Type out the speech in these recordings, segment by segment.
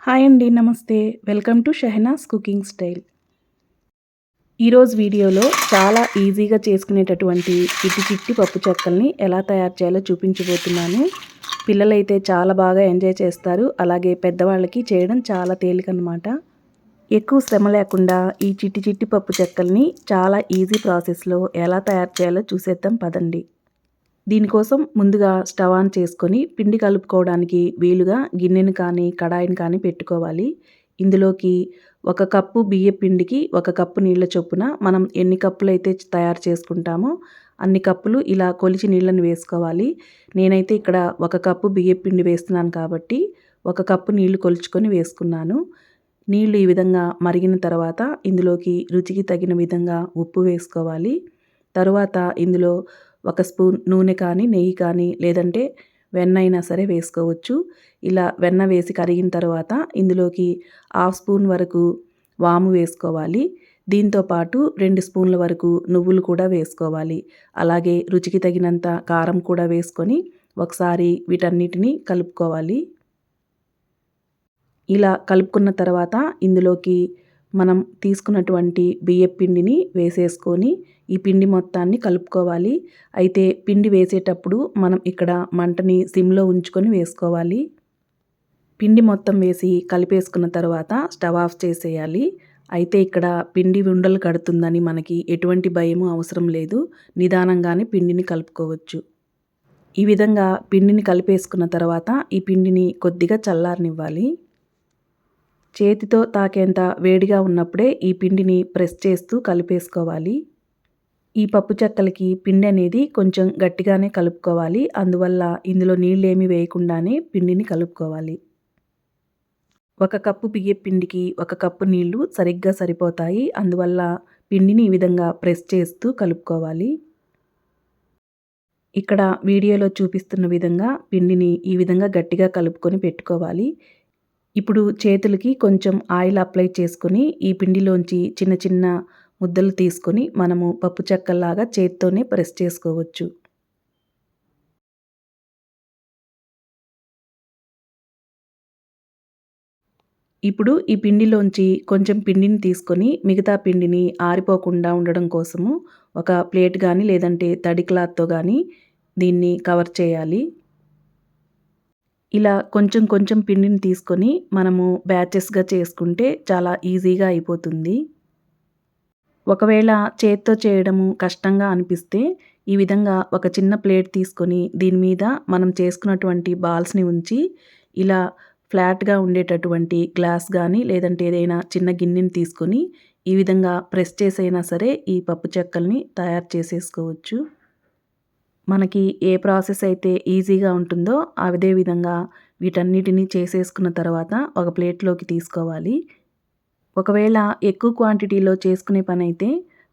Hi అండి, నమస్తే. Welcome to Shehnaz cooking style. ఈరోజు వీడియోలో చాలా ఈజీగా చేసుకునేటటువంటి చిట్టి చిట్టి పప్పు చెక్కల్ని ఎలా తయారు చేయాలో చూపించబోతున్నాను. పిల్లలైతే చాలా బాగా ఎంజాయ్ చేస్తారు. అలాగే పెద్దవాళ్ళకి చేయడం చాలా తేలికనమాట. ఎక్కువ శ్రమ లేకుండా ఈ చిట్టి చిట్టి పప్పు చెక్కల్ని చాలా ఈజీ ప్రాసెస్లో ఎలా తయారు చేయాలో చూసేద్దాం పదండి. దీనికోసం ముందుగా స్టవ్ ఆన్ చేసుకొని పిండి కలుపుకోవడానికి వీలుగా గిన్నెను కానీ కడాయిని కానీ పెట్టుకోవాలి. ఇందులోకి 1 కప్పు బియ్య పిండికి 1 కప్పు నీళ్ళ చొప్పున మనం ఎన్ని కప్పులైతే తయారు చేసుకుంటామో అన్ని కప్పులు ఇలా కొలిచి నీళ్ళని వేసుకోవాలి. నేనైతే ఇక్కడ 1 కప్పు బియ్య పిండి వేస్తున్నాను కాబట్టి 1 కప్పు నీళ్లు కొలుచుకొని వేసుకున్నాను. నీళ్లు ఈ విధంగా మరిగిన తర్వాత ఇందులోకి రుచికి తగిన విధంగా ఉప్పు వేసుకోవాలి. తరువాత ఇందులో 1 స్పూన్ నూనె కానీ నెయ్యి కానీ లేదంటే వెన్న అయినా సరే వేసుకోవచ్చు. ఇలా వెన్న వేసి కరిగిన తర్వాత ఇందులోకి 1/2 స్పూన్ వరకు వాము వేసుకోవాలి. దీంతో పాటు 2 స్పూన్ల వరకు నువ్వులు కూడా వేసుకోవాలి. అలాగే రుచికి తగినంత కారం కూడా వేసుకొని ఒకసారి వీటన్నిటిని కలుపుకోవాలి. ఇలా కలుపుకున్న తర్వాత ఇందులోకి మనం తీసుకున్నటువంటి బియ్యపు పిండిని వేసేసుకొని ఈ పిండి మొత్తాన్ని కలుపుకోవాలి. అయితే పిండి వేసేటప్పుడు మనం ఇక్కడ మంటని సిమ్లో ఉంచుకొని వేసుకోవాలి. పిండి మొత్తం వేసి కలిపేసుకున్న తర్వాత స్టవ్ ఆఫ్ చేసేయాలి. అయితే ఇక్కడ పిండి ఉండలు కడుతుందని మనకి ఎటువంటి భయము అవసరం లేదు. నిదానంగానే పిండిని కలుపుకోవచ్చు. ఈ విధంగా పిండిని కలిపేసుకున్న తర్వాత ఈ పిండిని కొద్దిగా చల్లారనివ్వాలి. చేతితో తాకేంత వేడిగా ఉన్నప్పుడే ఈ పిండిని ప్రెస్ చేస్తూ కలిపేసుకోవాలి. ఈ పప్పు చెక్కలకి పిండి అనేది కొంచెం గట్టిగానే కలుపుకోవాలి. అందువల్ల ఇందులో నీళ్ళేమీ వేయకుండానే పిండిని కలుపుకోవాలి. 1 కప్పు బియ్యపు పిండికి 1 కప్పు నీళ్లు సరిగ్గా సరిపోతాయి. అందువల్ల పిండిని ఈ విధంగా ప్రెస్ చేస్తూ కలుపుకోవాలి. ఇక్కడ వీడియోలో చూపిస్తున్న విధంగా పిండిని ఈ విధంగా గట్టిగా కలుపుకొని పెట్టుకోవాలి. ఇప్పుడు చేతులకి కొంచెం ఆయిల్ అప్లై చేసుకొని ఈ పిండిలోంచి చిన్న చిన్న ముద్దలు తీసుకొని మనము పప్పు చెక్కల్లాగా చేత్తోనే ప్రెస్ చేసుకోవచ్చు. ఇప్పుడు ఈ పిండిలోంచి కొంచెం పిండిని తీసుకొని మిగతా పిండిని ఆరిపోకుండా ఉండడం కోసము ఒక ప్లేట్ కానీ లేదంటే తడి క్లాత్తో కానీ దీన్ని కవర్ చేయాలి. ఇలా కొంచెం కొంచెం పిండిని తీసుకొని మనము బ్యాచెస్గా చేసుకుంటే చాలా ఈజీగా అయిపోతుంది. ఒకవేళ చేత్తో చేయడము కష్టంగా అనిపిస్తే ఈ విధంగా ఒక చిన్న ప్లేట్ తీసుకొని దీని మీద మనం చేసుకున్నటువంటి బాల్స్ని ఉంచి ఇలా ఫ్లాట్గా ఉండేటటువంటి గ్లాస్ కానీ లేదంటే ఏదైనా చిన్న గిన్నెని తీసుకొని ఈ విధంగా ప్రెస్ చేసైనా సరే ఈ పప్పు చెక్కల్ని తయారు చేసేసుకోవచ్చు. మనకి ఏ ప్రాసెస్ అయితే ఈజీగా ఉంటుందో అదే విధంగా వీటన్నిటిని చేసేసుకున్న తర్వాత ఒక ప్లేట్లోకి తీసుకోవాలి. ఒకవేళ ఎక్కువ క్వాంటిటీలో చేసుకునే పని అయితే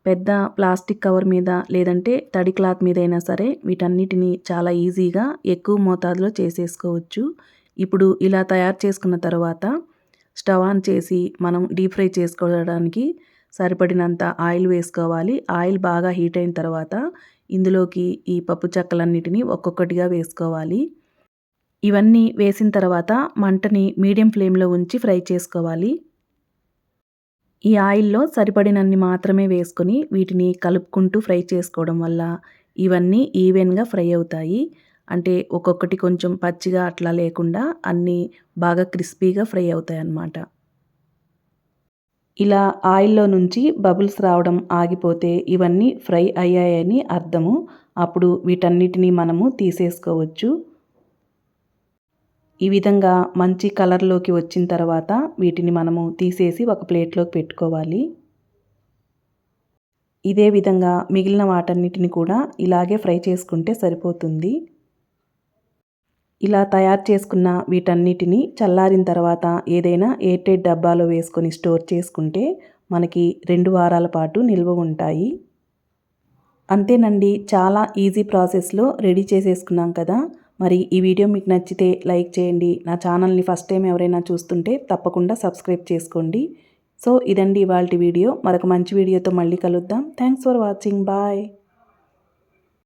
పెద్ద ప్లాస్టిక్ కవర్ మీద లేదంటే తడి క్లాత్ మీద అయినా సరే వీటన్నిటిని చాలా ఈజీగా ఎక్కువ మోతాదులో చేసేసుకోవచ్చు. ఇప్పుడు ఇలా తయారు చేసుకున్న తర్వాత స్టవ్ ఆన్ చేసి మనం డీప్ ఫ్రై చేసుకోవడానికి సరిపడినంత ఆయిల్ వేసుకోవాలి. ఆయిల్ బాగా హీట్ అయిన తర్వాత ఇందులోకి ఈ పప్పు చెక్కలన్నిటిని ఒక్కొక్కటిగా వేసుకోవాలి. ఇవన్నీ వేసిన తర్వాత మంటని మీడియం ఫ్లేమ్లో ఉంచి ఫ్రై చేసుకోవాలి. ఈ ఆయిల్లో సరిపడినన్ని మాత్రమే వేసుకొని వీటిని కలుపుకుంటూ ఫ్రై చేసుకోవడం వల్ల ఇవన్నీ ఈవెన్గా ఫ్రై అవుతాయి. అంటే ఒక్కొక్కటి కొంచెం పచ్చిగా అట్లా లేకుండా అన్నీ బాగా క్రిస్పీగా ఫ్రై అవుతాయి అన్నమాట. ఇలా ఆయిల్లో నుంచి బబుల్స్ రావడం ఆగిపోతే ఇవన్నీ ఫ్రై అయ్యాయని అర్థము. అప్పుడు వీటన్నిటిని మనము తీసేసుకోవచ్చు. ఈ విధంగా మంచి కలర్లోకి వచ్చిన తర్వాత వీటిని మనము తీసేసి ఒక ప్లేట్లోకి పెట్టుకోవాలి. ఇదే విధంగా మిగిలిన వాటన్నిటిని కూడా ఇలాగే ఫ్రై చేసుకుంటే సరిపోతుంది. ఇలా తయారు చేసుకున్న వీటన్నిటిని చల్లారిన తర్వాత ఏదైనా ఎయిర్ టైట్ డబ్బాలో వేసుకొని స్టోర్ చేసుకుంటే మనకి 2 వారాల పాటు నిల్వ ఉంటాయి. అంతేనండి, చాలా ఈజీ ప్రాసెస్లో రెడీ చేసేసుకున్నాం కదా. మరి ఈ వీడియో మీకు నచ్చితే లైక్ చేయండి. నా ఛానల్ని ఫస్ట్ టైం ఎవరైనా చూస్తుంటే తప్పకుండా సబ్స్క్రైబ్ చేసుకోండి. సో ఇదండి ఇవాల్టి వీడియో. మరొక మంచి వీడియోతో మళ్ళీ కలుద్దాం. Thanks for watching. బాయ్.